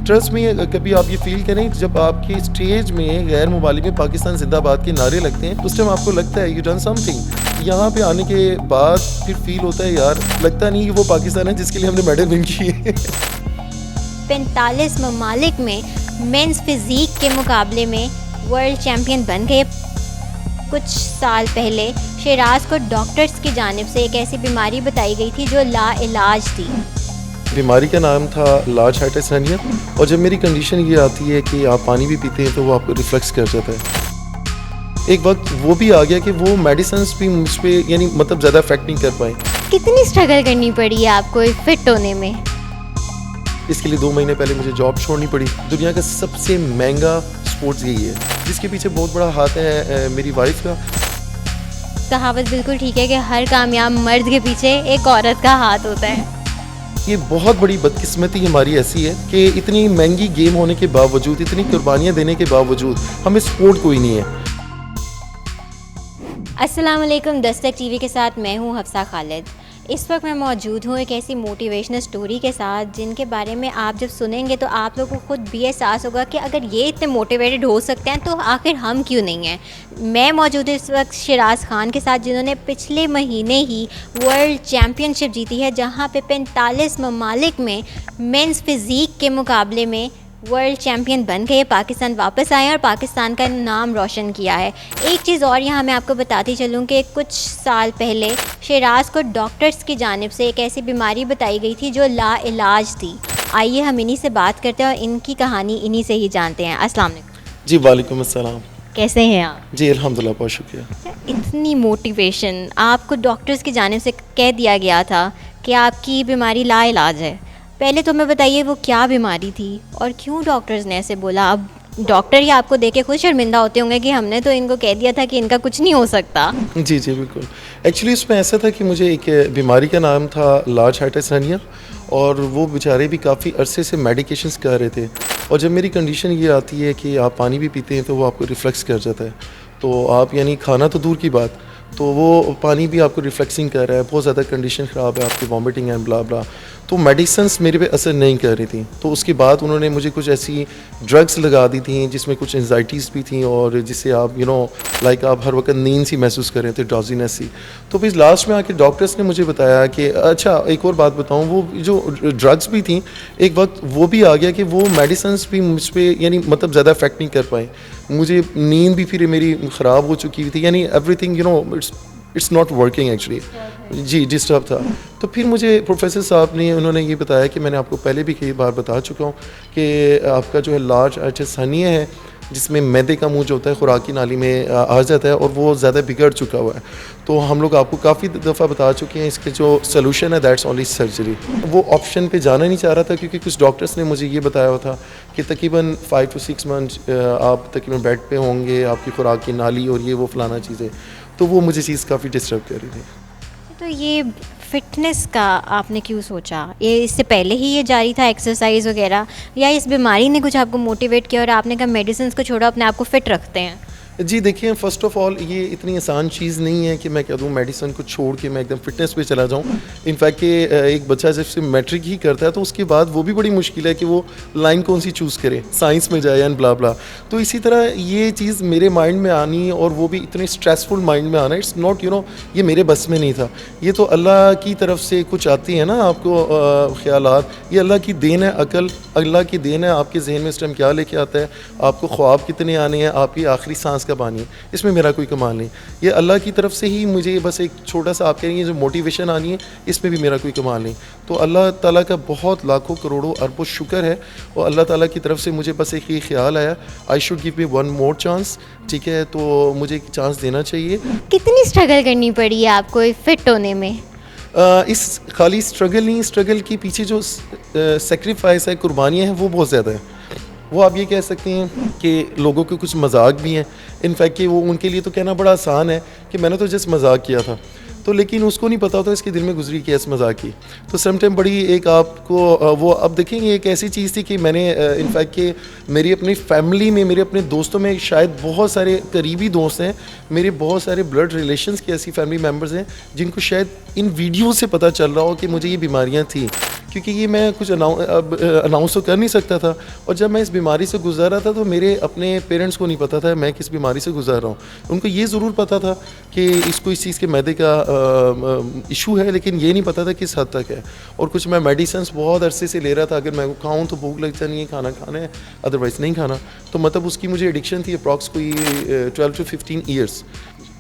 Trust में कभी आप ये फील करें, जब आपके स्टेज में गैर मुबालिग में पाकिस्तान जिंदाबाद के नारे लगते हैं, उस टाइम आपको लगता है यू डन समथिंग। यहाँ पे आने के बाद फिर फील होता है यार, लगता नहीं कि वो पाकिस्तान है जिसके लिए हमने मेडल विन किए। 45 ममालिक में मेंस फिजिक के मुकाबले में वर्ल्ड चैम्पियन बन गए। कुछ साल पहले शहराज को डॉक्टर्स की जानिब से एक ऐसी बीमारी बताई गई थी जो लाइलाज थी। बीमारी का नाम था लार्ज हाइड्रोसानिया, और जब मेरी कंडीशन ये आती है कि आप पानी भी पीते हैं तो वो आपको रिफ्लेक्स कर जाता है। एक वक्त वो भी आ गया कि वो मेडिसिन भी मुझ पर यानी मतलब ज़्यादा इफेक्ट नहीं कर पाए। कितनी स्ट्रगल करनी पड़ी है आपको फिट होने में? इसके लिए 2 महीने पहले मुझे जॉब छोड़नी पड़ी। दुनिया का सबसे महंगा स्पोर्ट्स यही है, जिसके पीछे बहुत बड़ा हाथ है मेरी वाइफ का। कहावत बिल्कुल ठीक है कि हर कामयाब मर्द के पीछे एक औरत का हाथ होता है। ये बहुत बड़ी बदकिस्मती हमारी ऐसी है कि इतनी महंगी गेम होने के बावजूद, इतनी कुर्बानियाँ देने के बावजूद हमें सपोर्ट कोई नहीं है। अस्सलाम वालेकुम, दस्तक टीवी के साथ मैं हूँ हफ्सा खालिद। इस वक्त मैं मौजूद हूँ एक ऐसी मोटिवेशनल स्टोरी के साथ जिनके बारे में आप जब सुनेंगे तो आप लोगों को खुद भी एहसास होगा कि अगर ये इतने मोटिवेटेड हो सकते हैं तो आखिर हम क्यों नहीं हैं। मैं मौजूद हूँ इस वक्त शहराज खान के साथ, जिन्होंने पिछले महीने ही वर्ल्ड चैम्पियनशिप जीती है, जहाँ पे 45 ममालिक में मेंस फिजिक के मुकाबले में वर्ल्ड चैम्पियन बन गए। पाकिस्तान वापस आए और पाकिस्तान का नाम रोशन किया है। एक चीज़ और यहाँ मैं आपको बताती चलूँ कि कुछ साल पहले शहराज को डॉक्टर्स की जानिब से एक ऐसी बीमारी बताई गई थी जो लाइलाज थी। आइए हम इन्हीं से बात करते हैं और इनकी कहानी इन्हीं से ही जानते हैं। अस्सलाम वालेकुम। जी वालेकुम अस्सलाम। कैसे हैं आप? जी अल्हम्दुलिल्लाह, बहुत शुक्रिया। इतनी मोटिवेशन, आपको डॉक्टर्स की जानिब से कह दिया गया था कि आपकी बीमारी लाइलाज है। पहले तो मैं बताइए वो क्या बीमारी थी और क्यों डॉक्टर्स ने ऐसे बोला? अब डॉक्टर ही आपको देख के खुद शर्मिंदा होते होंगे कि हमने तो इनको कह दिया था कि इनका कुछ नहीं हो सकता। जी जी बिल्कुल। एक्चुअली उसमें ऐसा था कि मुझे एक बीमारी का नाम था लार्ज हाइड्रोसानिया, और वो बेचारे भी काफ़ी अरसे से मेडिकेशंस कर रहे थे। और जब मेरी कंडीशन ये आती है कि आप पानी भी पीते हैं तो वो आपको रिफ्लेक्स कर जाता है, तो आप यानी खाना तो दूर की बात, तो वो पानी भी आपको रिफ्लेक्सिंग कर रहा है, बहुत ज़्यादा कंडीशन ख़राब है, आपकी वॉमिटिंग एंड ब्ला ब्ला। तो मेडिसिन्स मेरे पे असर नहीं कर रही थी। तो उसके बाद उन्होंने मुझे कुछ ऐसी ड्रग्स लगा दी थी जिसमें कुछ एंजाइटीज़ भी थी, और जिससे आप लाइक आप हर वक्त नींद सी महसूस कर रहे थे, ड्राउजीनेस सी। तो फिर लास्ट में आके डॉक्टर्स ने मुझे बताया कि अच्छा एक और बात बताऊँ, वो जो ड्रग्स भी थी, एक वक्त वो भी आ गया कि वो मेडिसिन्स भी मुझ पर यानी मतलब ज़्यादा इफेक्ट नहीं कर पाए। मुझे नींद भी फिर मेरी ख़राब हो चुकी थी, यानी everything it's not working actually. जी डिस्टर्ब था। तो फिर मुझे प्रोफेसर साहब ने उन्होंने ये बताया कि मैंने आपको पहले भी कई बार बता चुका हूँ कि आपका जो है लार्ज हाइड्रोसानिया है, जिसमें मैदे का मुंह जो होता है खुराकी नाली में आ जाता है, और वो ज़्यादा बिगड़ चुका हुआ है। तो हम लोग आपको काफ़ी दफ़ा बता चुके हैं, इसके जो सोल्यूशन है दैट्स ओनली सर्जरी। वो ऑप्शन पे जाना नहीं चाह रहा था क्योंकि कुछ डॉक्टर्स ने मुझे ये बताया हुआ था कि तकरीबन 5 to 6 मंथ आप तकरीबन बेड पे होंगे, आपकी खुराक की नाली और ये वो फलाना चीज़ें। तो वो मुझे चीज़ काफ़ी डिस्टर्ब कर रही थी। तो ये फिटनेस का आपने क्यों सोचा? ये इससे पहले ही ये जारी था एक्सरसाइज वगैरह, या इस बीमारी ने कुछ आपको मोटिवेट किया और आपने कहा मेडिसिन को छोड़ो, अपने आप को फिट रखते हैं? जी देखिए, फ़र्स्ट ऑफ़ ऑल ये इतनी आसान चीज़ नहीं है कि मैं कह दूँ मेडिसिन को छोड़ के मैं एकदम फिटनेस पे चला जाऊँ। इनफैक्ट कि एक बच्चा जब से मैट्रिक ही करता है तो उसके बाद वो भी बड़ी मुश्किल है कि वो लाइन कौन सी चूज़ करे, साइंस में जाए या ब्ला ब्ला। तो इसी तरह ये चीज़ मेरे माइंड में आनी, और वो भी इतने स्ट्रेसफुल माइंड में आना, इट्स नॉट ये मेरे बस में नहीं था। ये तो अल्लाह की तरफ से कुछ आती है ना आपको ख़यालात, ये अल्लाह की देन है, अकल अल्लाह की देन है। आपके जहन में इस टाइम क्या लेके आता है, आपको ख्वाब कितने आने हैं, आपकी आखिरी सांस कब आनी है, इसमें मेरा कोई कमाल नहीं। ये अल्लाह की तरफ से ही मुझे बस एक छोटा सा आप कह रही हैं जो मोटिवेशन आनी है, इसमें भी मेरा कोई कमाल नहीं। तो अल्लाह ताला का बहुत लाखों करोड़ों अरबों शुक्र है, और अल्लाह ताला की तरफ से मुझे बस एक ये ख्याल आया, I should give me one more chance. ठीक है, तो मुझे एक चांस देना चाहिए। कितनी स्ट्रगल करनी पड़ी है आपको फिट होने में? इस खाली स्ट्रगल नहीं, स्ट्रगल के पीछे जो सेक्रीफाइस है, कुर्बानियाँ हैं, वो बहुत ज़्यादा है। वो आप ये कह सकते हैं कि लोगों के कुछ मजाक भी हैं। इनफैक्ट कि वो उनके लिए तो कहना बड़ा आसान है कि मैंने तो जस्ट मजाक किया था, तो लेकिन उसको नहीं पता होता इसके दिल में गुजरी क्या इस मजाक की। तो सम टाइम बड़ी एक आपको वो अब देखेंगे एक ऐसी चीज़ थी कि मैंने इनफैक्ट कि मेरी अपनी फैमिली में, मेरे अपने दोस्तों में शायद बहुत सारे करीबी दोस्त हैं, मेरे बहुत सारे ब्लड रिलेशंस के ऐसी फैमिली मेम्बर्स हैं जिनको शायद इन वीडियो से पता चल रहा हो कि मुझे ये बीमारियाँ थी, क्योंकि ये मैं कुछ अनाउंस तो कर नहीं सकता था। और जब मैं इस बीमारी से गुजर रहा था तो मेरे अपने पेरेंट्स को नहीं पता था मैं किस बीमारी से गुजर रहा हूँ। उनको ये ज़रूर पता था कि इसको इस चीज़ के मैदे का इशू है, लेकिन ये नहीं पता था किस हद तक है। और कुछ मैं मेडिसिन बहुत अरसे से ले रहा था, अगर मैं खाऊँ तो भूख लग जानी है, खाना खाना है, अदरवाइज़ नहीं खाना। तो मतलब उसकी मुझे एडिक्शन थी अप्रॉक्स कोई 12 to 15 ईयर्स।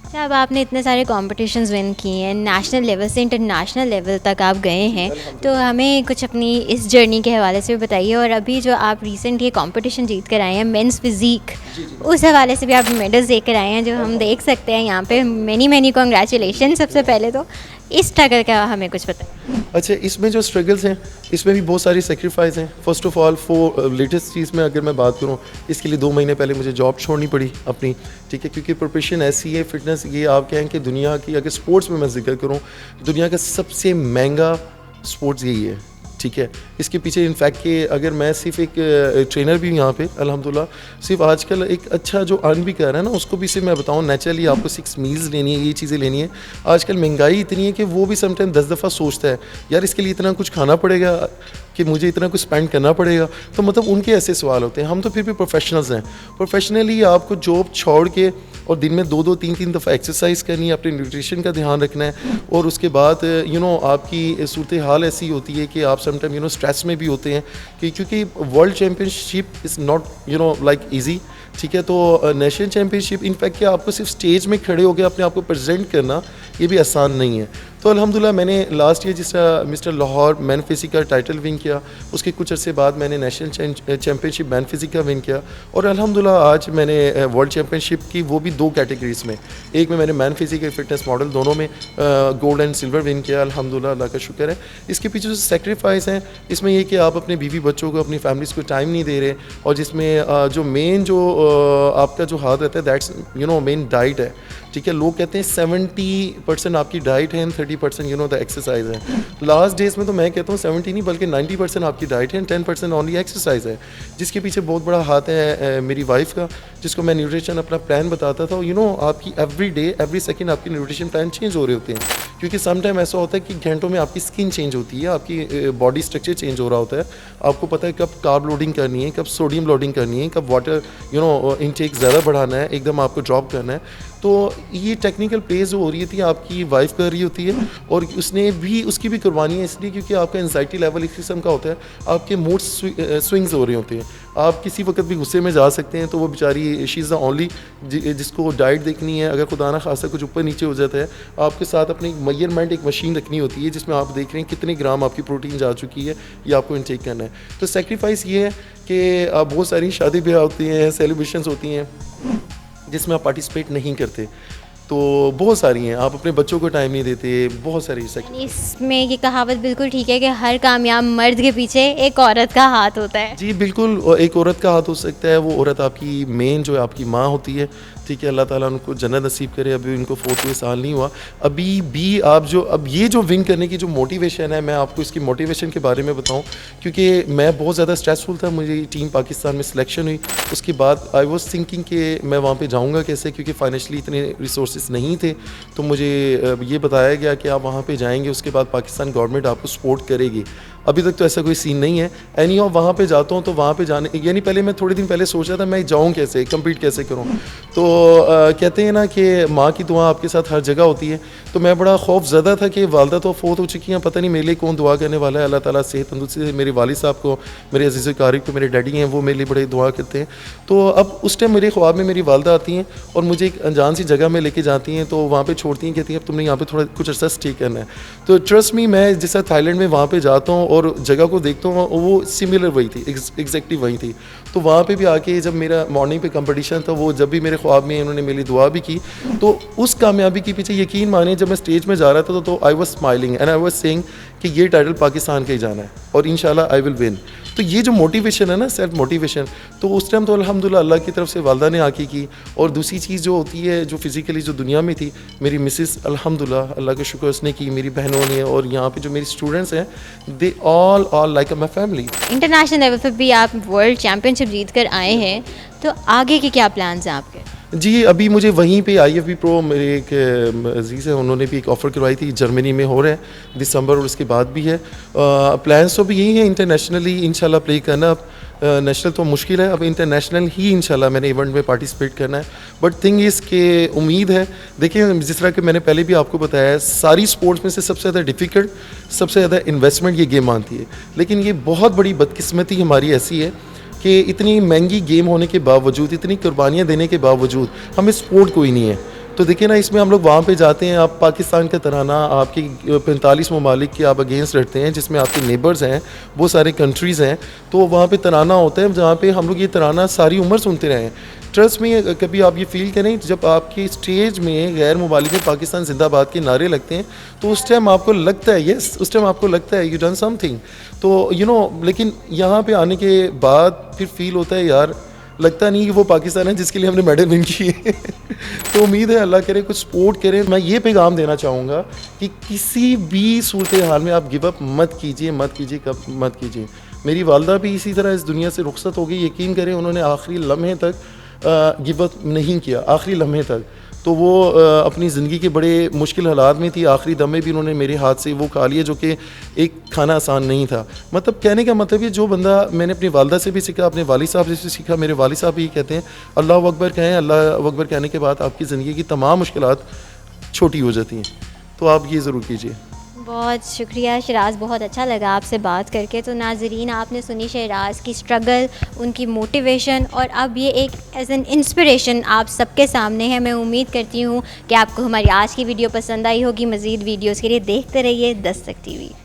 अच्छा, अब आपने इतने सारे कॉम्पिटिशन्स विन किए हैं, नेशनल लेवल से इंटरनेशनल लेवल तक आप गए हैं, तो हमें कुछ अपनी इस जर्नी के हवाले से भी बताइए। और अभी जो आप रिसेंट ये कॉम्पिटिशन जीत कर आए हैं मेंस फिज़ीक, उस हवाले से भी आप मेडल्स दे कर आए हैं जो हम देख सकते हैं यहाँ पे। मैनी कॉन्ग्रेचुलेशन सबसे पहले तो। इस स्ट्रगल का हमें कुछ बताइए। अच्छा, इसमें जो स्ट्रगल्स हैं इसमें भी बहुत सारी सेक्रीफाइस हैं। फर्स्ट ऑफ ऑल लेटेस्ट चीज़ में अगर मैं बात करूँ, इसके लिए 2 महीने पहले मुझे जॉब छोड़नी पड़ी अपनी, ठीक है, क्योंकि प्रोफेशन ऐसी है, फिटनेस ये आप कहें कि दुनिया की, अगर स्पोर्ट्स में मैं जिक्र करूँ, दुनिया का सबसे महंगा स्पोर्ट्स यही है, ठीक है। इसके पीछे इनफैक्ट कि अगर मैं सिर्फ एक ट्रेनर भी हूँ यहाँ पे अल्हम्दुलिल्लाह, सिर्फ आजकल एक अच्छा जो अर्न भी कर रहा है ना, उसको भी सिर्फ मैं बताऊँ, नेचुरली आपको 6 मील्स लेनी है, ये चीज़ें लेनी है। आजकल महंगाई इतनी है कि वो भी समटाइम 10 दफ़ा सोचता है यार इसके लिए इतना कुछ खाना पड़ेगा, कि मुझे इतना कुछ स्पेंड करना पड़ेगा। तो मतलब उनके ऐसे सवाल होते हैं। हम तो फिर भी प्रोफेशनल्स हैं। प्रोफेशनली आपको जॉब छोड़ के और दिन में 2-2 3-3 दफ़ा एक्सरसाइज करनी है, अपने न्यूट्रिशन का ध्यान रखना है, और उसके बाद आपकी सूरत हाल ऐसी होती है कि आप समटाइम स्ट्रेस में भी होते हैं कि क्योंकि world championship is not like easy, ठीक है। तो नेशनल चैम्पियनशिप इनफैक्ट कि आपको सिर्फ स्टेज में खड़े होकर अपने आप को प्रेजेंट करना ये भी आसान नहीं है। तो अल्हम्दुलिल्लाह मैंने लास्ट ईयर जिस तरह मिस्टर लाहौर मैन फिजिक का टाइटल विन किया, उसके कुछ अर्से बाद मैंने नेशनल चैम्पियनशिप मैन फिजिक का विन किया, और अल्हम्दुलिल्लाह आज मैंने वर्ल्ड चैम्पियनशिप की, वो भी 2 कैटेगरीज़ में, एक में मैंने मैन फिजिक और फिटनेस मॉडल दोनों में गोल्ड एंड सिल्वर विन किया। अल्हम्दुलिल्लाह, अल्लाह का शुक्र है। इसके पीछे जो सेक्रीफाइस हैं इसमें ये कि आप अपने बीवी बच्चों को, अपनी फैमिलीज़ को टाइम नहीं दे रहे, और जिसमें जो मेन जो आपका जो हाथ रहता है दैट्स मेन डाइट है, ठीक है। लोग कहते हैं 70% आपकी डाइट है एंड 30% द एक्सरसाइज है। लास्ट डेज में तो मैं कहता हूँ 70 नहीं बल्कि 90% आपकी डाइट है एंड 10% ओनली एक्सरसाइज है, जिसके पीछे बहुत बड़ा हाथ है मेरी वाइफ का, जिसको मैं न्यूट्रिशन अपना प्लान बताता था। आपकी एवरी डे एवरी सेकेंड आपकी न्यूट्रिशन प्लान चेंज हो रहे होते हैं, क्योंकि सम टाइम ऐसा होता है कि घंटों में आपकी स्किन चेंज होती है, आपकी बॉडी स्ट्रक्चर चेंज हो रहा होता है। आपको पता है कब कार्ब लोडिंग करनी है, कब सोडियम लोडिंग करनी है, कब वाटर इनटेक ज़्यादा बढ़ाना है, एकदम आपको ड्रॉप करना है। तो ये टेक्निकल प्लेज हो रही थी, आपकी वाइफ कर रही होती है, और उसकी भी कुर्बानी है, इसलिए क्योंकि आपका एंजाइटी लेवल इस किस्म का होता है, आपके मूड स्विंग्स हो रहे होते हैं, आप किसी वक्त भी गुस्से में जा सकते हैं। तो वो बेचारी शी इज़ द ओनली जिसको डाइट देखनी है, अगर खुदा ना खासा कुछ ऊपर नीचे हो जाता है, आपके साथ अपनी मेजरमेंट एक मशीन रखनी होती है जिसमें आप देख रहे हैं कितने ग्राम आपकी प्रोटीन जा चुकी है, ये आपको इनटेक करना है। तो सेक्रीफाइस ये है कि बहुत सारी शादी ब्याह होती हैं, सेलिब्रेशंस होती हैं जिसमें आप पार्टिसिपेट नहीं करते, तो बहुत सारी हैं, आप अपने बच्चों को टाइम नहीं देते, बहुत सारी इसमें ये कहावत बिल्कुल ठीक है कि हर कामयाब मर्द के पीछे एक औरत का हाथ होता है। जी बिल्कुल, एक औरत का हाथ हो सकता है, वो औरत आपकी मेन जो आपकी माँ होती है, ठीक है। अल्लाह ताला उनको जन्नत नसीब करे। अभी उनको 4 साल नहीं हुआ, अभी भी आप अब ये जो विन करने की जो मोटिवेशन है, मैं आपको इसकी मोटिवेशन के बारे में बताऊं, क्योंकि मैं बहुत ज़्यादा स्ट्रेसफुल था। मुझे टीम पाकिस्तान में सिलेक्शन हुई, उसके बाद आई वॉज थिंकिंग कि मैं वहाँ पे जाऊँगा कैसे, क्योंकि फाइनेंशियली इतने रिसोर्स नहीं थे। तो मुझे ये बताया गया कि आप वहाँ पर जाएँगे, उसके बाद पाकिस्तान गवर्नमेंट आपको सपोर्ट करेगी। अभी तक तो ऐसा कोई सीन नहीं है। एनी ऑफ वहाँ पे जाता हूँ तो वहाँ पे जाने, यानी पहले मैं थोड़े दिन पहले सोच रहा था मैं जाऊँ कैसे, कम्पीट कैसे करूँ। तो कहते हैं ना कि माँ की दुआ आपके साथ हर जगह होती है। तो मैं बड़ा खौफ ज़दा था कि वालदा तो फोत हो चुकी हैं, पता नहीं मेरे लिए कौन दुआ करने वाला है। अल्लाह ताला सेहत तंदुरुस्ती से मेरे वालिद साहब को, मेरे अजीज़ कारी को, मेरे डैडी हैं, वो मेरे लिए बड़े दुआ करते हैं। तो अब उस टाइम मेरे ख्वाब में मेरी वालदा आती हैं और मुझे एक अनजान सी जगह में लेके जाती हैं, तो वहाँ पर छोड़ती हैं, कहती हैं अब तुमने यहाँ पर थोड़ा कुछ अर्सा स्टे करना है। तो ट्रस्ट मी, मैं जिस तरह थाईलैंड में वहाँ पर जाता हूँ और जगह को देखता हूँ, वो सिमिलर वही थी, एग्जैक्टली वही थी। तो वहाँ पे भी आके जब मेरा मॉर्निंग पे कंपटीशन था, वो जब भी मेरे ख्वाब में उन्होंने मेरी दुआ भी की, तो उस कामयाबी के पीछे यकीन माने जब मैं स्टेज में जा रहा था तो I was smiling and I was saying कि ये टाइटल पाकिस्तान का ही जाना है और इंशाल्लाह आई विल विन। तो ये जो मोटिवेशन है ना, सेल्फ मोटिवेशन, तो उस टाइम तो अल्हम्दुलिल्लाह अल्लाह की तरफ से वालदा ने आके की। और दूसरी चीज़ जो होती है, जो फिज़िकली जो दुनिया में थी, मेरी मिसेस अल्हम्दुलिल्लाह अल्लाह का शुक्र उसने की, मेरी बहनों ने, और यहाँ पे जो मेरी स्टूडेंट्स हैं, they all like my family. International level पर भी आप वर्ल्ड चैम्पियनशिप जीत कर आए हैं, तो आगे के क्या प्लान्स हैं आपके? जी, अभी मुझे वहीं पे IFB प्रो मेरे एक अज़ीज़ हैं, उन्होंने भी एक ऑफ़र करवाई थी, जर्मनी में हो रहा है दिसंबर और उसके बाद भी है। प्लान्स तो भी यही है इंटरनेशनली इंशाल्लाह प्ले करना। अब नेशनल तो मुश्किल है, अब इंटरनेशनल ही इंशाल्लाह मैंने इवेंट में पार्टिसिपेट करना है। बट थिंग इज़ के उम्मीद है, देखिए जिस तरह कि मैंने पहले भी आपको बताया है, सारी स्पोर्ट्स में से सबसे ज़्यादा डिफ़िकल्ट, सबसे ज़्यादा इन्वेस्टमेंट ये गेम आती है। लेकिन ये बहुत बड़ी बदकिस्मती हमारी ऐसी है कि इतनी महंगी गेम होने के बावजूद, इतनी कुर्बानियाँ देने के बावजूद हमें स्पोर्ट कोई नहीं है। तो देखिए ना, इसमें हम लोग वहाँ पे जाते हैं, आप पाकिस्तान का तराना, आपकी 45 ममालिक के आप अगेंस्ट लड़ते हैं, जिसमें आपके नेबर्स हैं, बहुत सारे कंट्रीज़ हैं, तो वहाँ पे तराना होता है जहाँ पे हम लोग ये तराना सारी उम्र सुनते रहे हैं। ट्रस्ट में कभी आप ये फ़ील करें, जब आपकी स्टेज में गैर ममालिक में पाकिस्तान जिंदाबाद के नारे लगते हैं, तो उस टाइम आपको लगता है यस, उस टाइम आपको लगता है यू डन समथिंग। तो लेकिन यहाँ पे आने के बाद फिर फील होता है यार, लगता नहीं कि वो पाकिस्तान है जिसके लिए हमने मेडल विन किए। तो उम्मीद है अल्लाह करे कुछ सपोर्ट करें। मैं ये पैगाम देना चाहूँगा कि किसी भी सूरत हाल में आप गिव अप मत कीजिए, मत कीजिए। मेरी वालदा भी इसी तरह इस दुनिया से रुखसत हो गई, यकीन करें उन्होंने आखिरी लम्हे तक गिव अप नहीं किया, आखिरी लम्हे तक। तो वो अपनी ज़िंदगी के बड़े मुश्किल हालात में थी, आखिरी दम में भी उन्होंने मेरे हाथ से वो खा लिया, जो कि एक खाना आसान नहीं था। मतलब कहने का मतलब ये, जो बंदा मैंने अपनी वालदा से भी सीखा, अपने वालिद साहब से सीखा, मेरे वालिद साहब भी कहते हैं अल्लाह अकबर कहें, अल्लाह अकबर कहने के बाद आपकी ज़िंदगी की तमाम मुश्किलात छोटी हो जाती हैं। तो आप ये ज़रूर कीजिए। बहुत शुक्रिया शहराज, बहुत अच्छा लगा आपसे बात करके। तो नाज़रीन, आपने सुनी शहराज की स्ट्रगल, उनकी मोटिवेशन, और अब ये एक एज एन इंस्पिरेशन आप सबके सामने है। मैं उम्मीद करती हूँ कि आपको हमारी आज की वीडियो पसंद आई होगी। मज़ीद वीडियोज़ के लिए देखते रहिए दस्तक TV।